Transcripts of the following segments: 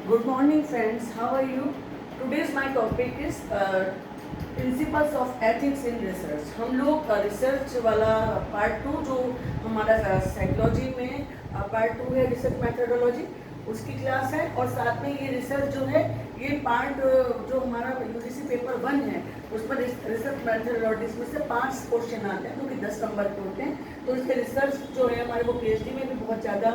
Good morning, friends. How are you? Today's my topic is principles of ethics in research. हम लोग research वाला part 2 जो हमारा psychology में पार्ट 2 है, रिसर्च मेथोडोलॉजी, उसकी क्लास है। और साथ में ये रिसर्च जो है ये पार्ट जो हमारा यूजीसी पेपर 1 है उसमें रिसर्च मेथोडोलॉजी में से 5 क्वेश्चन आते हैं जो कि 10 नंबर के होते हैं। तो इसके रिसर्च जो है हमारे वो पीएचडी में भी बहुत ज़्यादा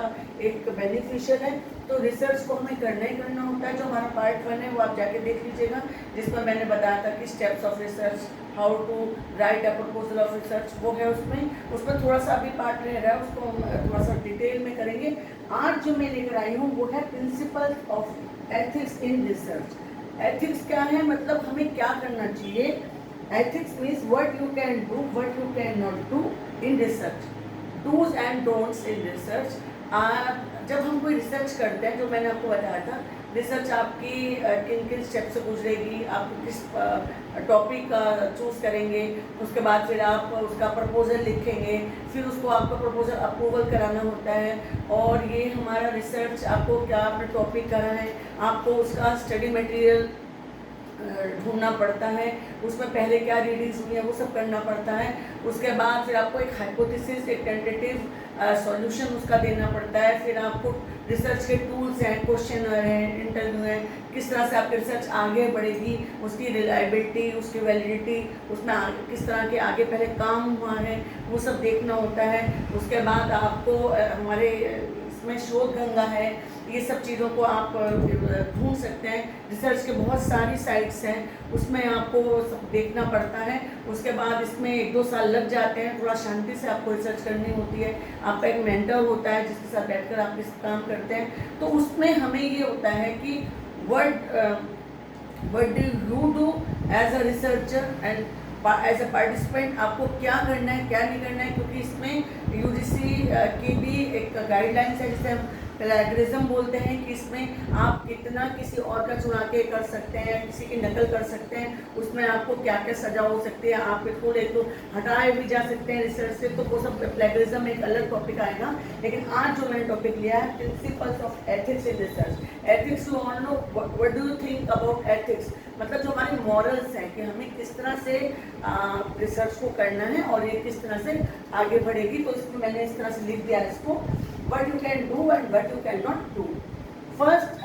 एक बेनिफिशियल है। तो रिसर्च को हमें करना ही करना होता है। जो हमारा पार्ट 1 है वो आप जाके देख लीजिएगा, जिसमें मैंने बताया था कि steps of research, how to write a proposal of research, वो है उसमें थोड़ा सा अभी पार्ट रह रहा है, उसको हम थोड़ा सा डिटेल में करेंगे। आज जो मैं लेकर आई हूँ वो है principles of ethics in research. Ethics क्या है, मतलब हमें क्या करना चाहिए। Ethics means what you can do, what you can not do in research, dos and don'ts in research. जब हम कोई रिसर्च करते हैं, जो मैंने आपको बताया था, रिसर्च आपकी किन किन स्टेप से गुजरेगी, आप किस टॉपिक का चूज़ करेंगे, उसके बाद फिर आप उसका प्रपोजल लिखेंगे, फिर उसको आपका प्रपोजल अप्रूवल कराना होता है। और ये हमारा रिसर्च आपको क्या आपने टॉपिक करा है, आपको उसका स्टडी मटेरियल ढूंढना पड़ता है, उसमें पहले क्या रीडिंग्स हुई है वो सब करना पड़ता है। उसके बाद फिर आपको एक हाइपोथेसिस, एक टेंटेटिव सॉल्यूशन उसका देना पड़ता है। फिर आपको रिसर्च के टूल्स हैं, क्वेश्चन हैं, इंटरव्यू हैं, किस तरह से आपकी रिसर्च आगे बढ़ेगी, उसकी रिलायबिलिटी, उसकी वैलिडिटी, उसमें किस तरह के आगे पहले काम हुआ है वो सब देखना होता है। उसके बाद आपको हमारे इसमें शोध गंगा है, ये सब चीज़ों को आप ढूंढ सकते हैं। रिसर्च के बहुत सारी साइट्स हैं, उसमें आपको सब देखना पड़ता है। उसके बाद इसमें 1-2 साल लग जाते हैं, थोड़ा शांति से आपको रिसर्च करनी होती है। आपका एक मेंटर होता है जिसके साथ बैठकर आप इस काम करते हैं। तो उसमें हमें ये होता है कि what do you do as a researcher and as a participant, आपको क्या करना है क्या नहीं करना है। क्योंकि इसमें यूजीसी की भी एक गाइडलाइंस है जिसे हम प्लेगरिज्म बोलते हैं, कि इसमें आप कितना किसी और का चुरा के कर सकते हैं, किसी की नकल कर सकते हैं, उसमें आपको क्या क्या सजा हो सकती है, आप बिल्कुल एक तो हटाए भी जा सकते हैं रिसर्च से। तो वो सब प्लेगरिज्म एक अलग टॉपिक आएगा। लेकिन आज जो मैंने टॉपिक लिया है principles of ethics in research. Ethics you all know, what do you think about ethics, मतलब जो हमारे मॉरल्स हैं कि हमें किस तरह से रिसर्च को करना है और ये किस तरह से आगे बढ़ेगी। तो इसमें मैंने इस तरह से लिख दिया इसको, what you can do and what you cannot do. First,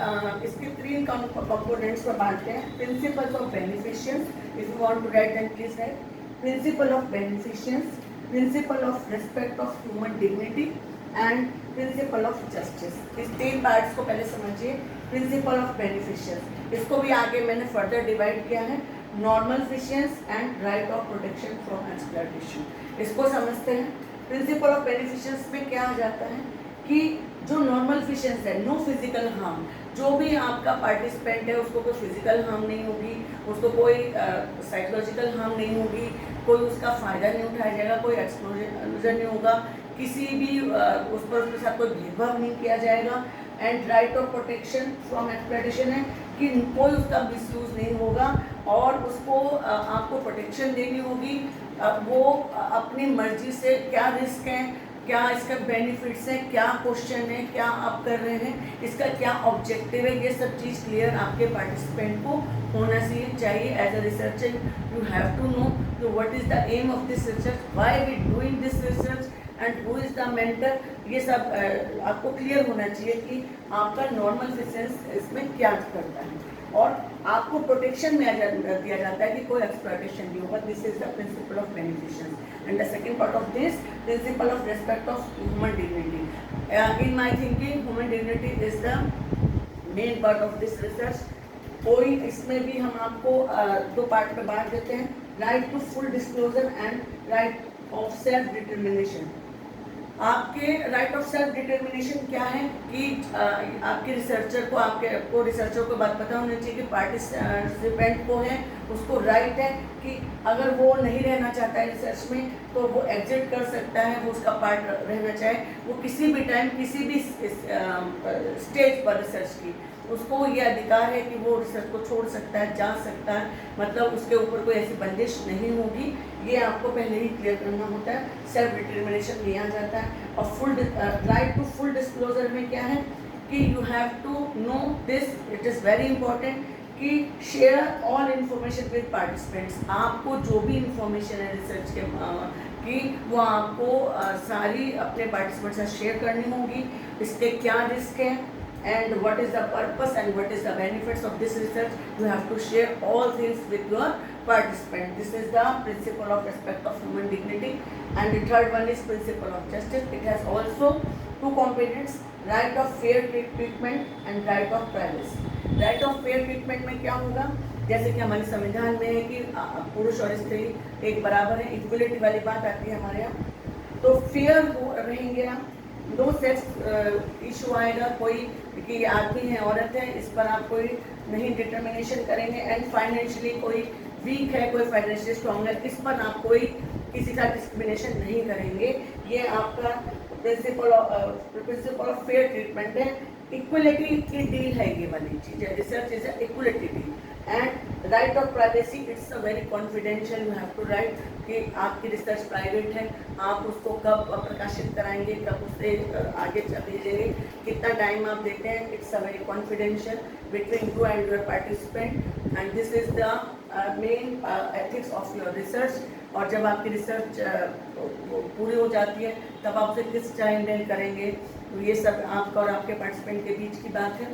इसके 3 components में बांटते हैं। Principles of beneficence, if you want to write then please write. Principle of beneficence, principle of respect of human dignity and principle of justice. इस 3 parts को पहले समझिए। Principle of beneficence, इसको भी आगे मैंने फर्दर डिवाइड किया है, non-maleficence and right of protection from exploitation. इसको समझते हैं। प्रिंसिपल ऑफ बेनिफिशियंस में क्या आ जाता है कि जो नॉर्मल फिशियंस है, नो फिजिकल हार्म, जो भी आपका पार्टिसिपेंट है उसको कोई फिजिकल हार्म नहीं होगी, उसको कोई साइकोलॉजिकल हार्म नहीं होगी, कोई उसका फ़ायदा नहीं उठाया जाएगा, कोई एक्सपोजर नहीं होगा, किसी भी उस पर उसके साथ कोई भेदभाव नहीं किया जाएगा। And right of protection from exploitation है कि कोई उसका मिसयूज़ नहीं होगा और उसको आपको प्रोटेक्शन देनी होगी। वो अपनी मर्जी से क्या रिस्क है, क्या इसका बेनिफिट्स है, क्या क्वेश्चन है, क्या आप कर रहे हैं, इसका क्या ऑब्जेक्टिव है, ये सब चीज़ क्लियर आपके पार्टिसिपेंट को होना चाहिए। As a researcher you have to know कि what is the aim of this research, why we doing this research and who is the mentor. ये सब आपको क्लियर होना चाहिए कि आपका नॉर्मल फिशियंस इसमें क्या करता है। और आपको प्रोटेक्शन में दिया जाता है कि कोई एक्सप्लॉयटेशन नहीं होगा। This is the principle of beneficence. And the second part of this, principle of respect of human dignity. In my thinking human dignity is the main part of this research. कोई इसमें भी हम आपको 2 part में बांट देते हैं, right to full disclosure and right of self determination. आपके राइट ऑफ सेल्फ डिटर्मिनेशन क्या है कि आपके रिसर्चर को आपको रिसर्चर को बात पता होनी चाहिए कि पार्टिसिपेंट को है उसको राइट है कि अगर वो नहीं रहना चाहता है रिसर्च में तो वो एग्जिट कर सकता है, वो उसका पार्ट रहना चाहे, वो किसी भी टाइम किसी भी स्टेज पर रिसर्च की उसको ये अधिकार है कि वो रिसर्च को छोड़ सकता है, जा सकता है, मतलब उसके ऊपर कोई ऐसी बंदिश नहीं होगी। ये आपको पहले ही क्लियर करना होता है। सेल्फ डिटर्मिनेशन लिया जाता है। और full right to full disclosure में क्या है कि you have to know this, it is very important कि share all information with participants. आपको जो भी इंफॉर्मेशन है रिसर्च के कि वो आपको सारी अपने पार्टिसिपेंट्स से शेयर करनी होगी। इसके क्या रिस्क है and what is the purpose and what is the benefits of this research. You have to share all things with your participant. This is the principle of respect of human dignity. And the third one is principle of justice. It has also two components, right of fair treatment and right of privacy. Right of fair treatment में क्या होगा, जैसे कि हमारे संविधान में है कि पुरुष और स्त्री एक बराबर है, इक्वलिटी वाली बात आती है हमारे यहाँ, तो फेयर रहेंगे आप, नो सेक्स इशू आएगा, कोई कि आदमी है औरत है इस पर आप कोई नहीं डिटर्मिनेशन करेंगे, एंड फाइनेंशियली कोई वीक है कोई फाइनेंशियली स्ट्रॉन्ग है इस पर आप कोई किसी का डिस्क्रिमिनेशन नहीं करेंगे। ये आपका प्रिंसिपल ऑफ फेयर ट्रीटमेंट है। इक्वलिटी की डील है ये वाली चीज़ है, research is equality deal. And right of privacy, it's a very confidential, you have to write कि आपकी रिसर्च प्राइवेट है, आप उसको कब प्रकाशित कराएंगे, कब उससे आगे भेजेंगे, कितना टाइम आप देते हैं, it's a very confidential between you and your participant, and this is the main ethics of your research. और जब आपकी रिसर्च पूरी हो जाती है तब आप उसे किस टाइम डेल करेंगे, तो ये सब आपका और आपके पार्टिसिपेंट के बीच की बात है।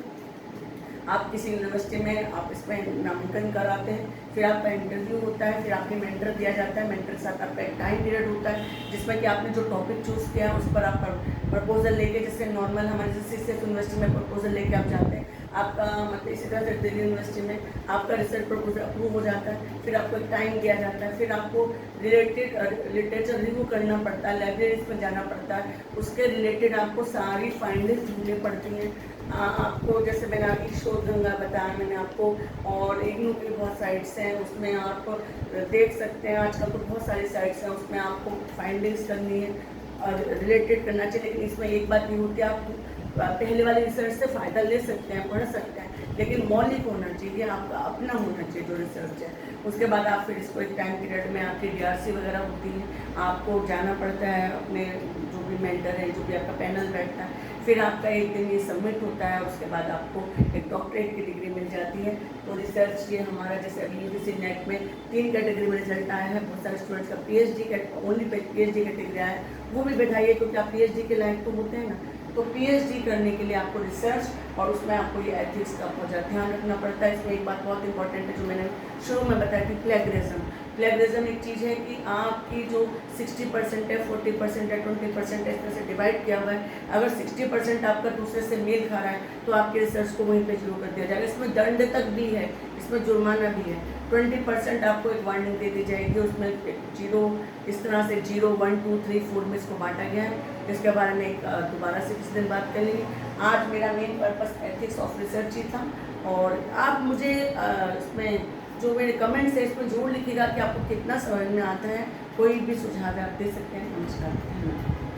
आप किसी यूनिवर्सिटी में आप इसमें नामांकन कराते हैं, फिर आपका इंटरव्यू होता है, फिर आपके मेंटर दिया जाता है, मेंटर के साथ आपका एक टाइम पीरियड होता है जिसमें कि आपने जो टॉपिक चूज़ किया है उस पर आप प्रपोजल लेके, जैसे नॉर्मल हमारे जैसे सीएस यूनिवर्सिटी में प्रपोजल लेके आप जाते हैं, आपका मतलब इसी तरह से दिल्ली यूनिवर्सिटी में आपका रिसर्च प्रपोजल अप्रूव हो जाता है, फिर आपको एक टाइम दिया जाता है, फिर आपको रिलेटेड लिटरेचर रिव्यू करना पड़ता है, लाइब्रेरीज में जाना पड़ता है, उसके रिलेटेड आपको सारी फाइंडिंग्स ढूंढनी पड़ती हैं। आपको जैसे मैंने आपकी शोध गंगा बताया मैंने आपको, और इग्नू की बहुत साइट्स हैं उसमें आप देख सकते हैं, आजकल तो बहुत सारी साइट्स हैं उसमें आपको फाइंडिंग्स करनी है और रिलेटेड करना चाहिए। लेकिन इसमें एक बात ये होती है, आप पहले वाले रिसर्च से फ़ायदा ले सकते हैं, पढ़ सकते हैं, लेकिन मौलिक होना चाहिए, आपका अपना होना चाहिए जो रिसर्च है। उसके बाद आप फिर इसको एक टाइम पीरियड में आपकी DRC वगैरह होती है, आपको जाना पड़ता है अपने जो भी मेंटर है, जो भी आपका पैनल बैठता है, फिर आपका एक दिन ये सबमिट होता है, उसके बाद आपको एक डॉक्टरेट की डिग्री मिल जाती है। तो रिसर्च ये हमारा जैसे अभी UGC नेट में 3 कैटेगरी में रिजल्ट आया है, बहुत सारे स्टूडेंट्स का ओनली PhD कैटेगरी आया है, वो भी बैठाइए क्योंकि आप PhD के लायक तो होते हैं ना। तो PhD करने के लिए आपको रिसर्च और उसमें आपको ये एथिक्स का बहुत ज़्यादा ध्यान रखना पड़ता है। इसमें एक बात बहुत इंपॉर्टेंट है जो मैंने शुरू में बताया थी, प्लेगरिज्म एक चीज़ है कि आपकी जो 60% है, 40% है, 20% है, इस तरह से डिवाइड किया हुआ है। अगर 60% आपका दूसरे से मेल खा रहा है तो आपके रिसर्च को वहीं पे शुरू कर दिया जाएगा। इसमें दंड तक भी है, इसमें जुर्माना भी है। 20% आपको एक वार्निंग दे दी जाएगी, उसमें 0 इस तरह से 0, 1, 2, 3, 4 में इसको बांटा गया है। इसके बारे में एक दोबारा से किसी दिन बात कर लेंगे। आज मेरा main purpose ethics of research ही था, और आप मुझे इसमें जो मेरे कमेंट्स है इसमें जरूर लिखिएगा कि आपको कितना समझ में आता है। कोई भी सुझाव आप दे सकते हैं। नमस्कार।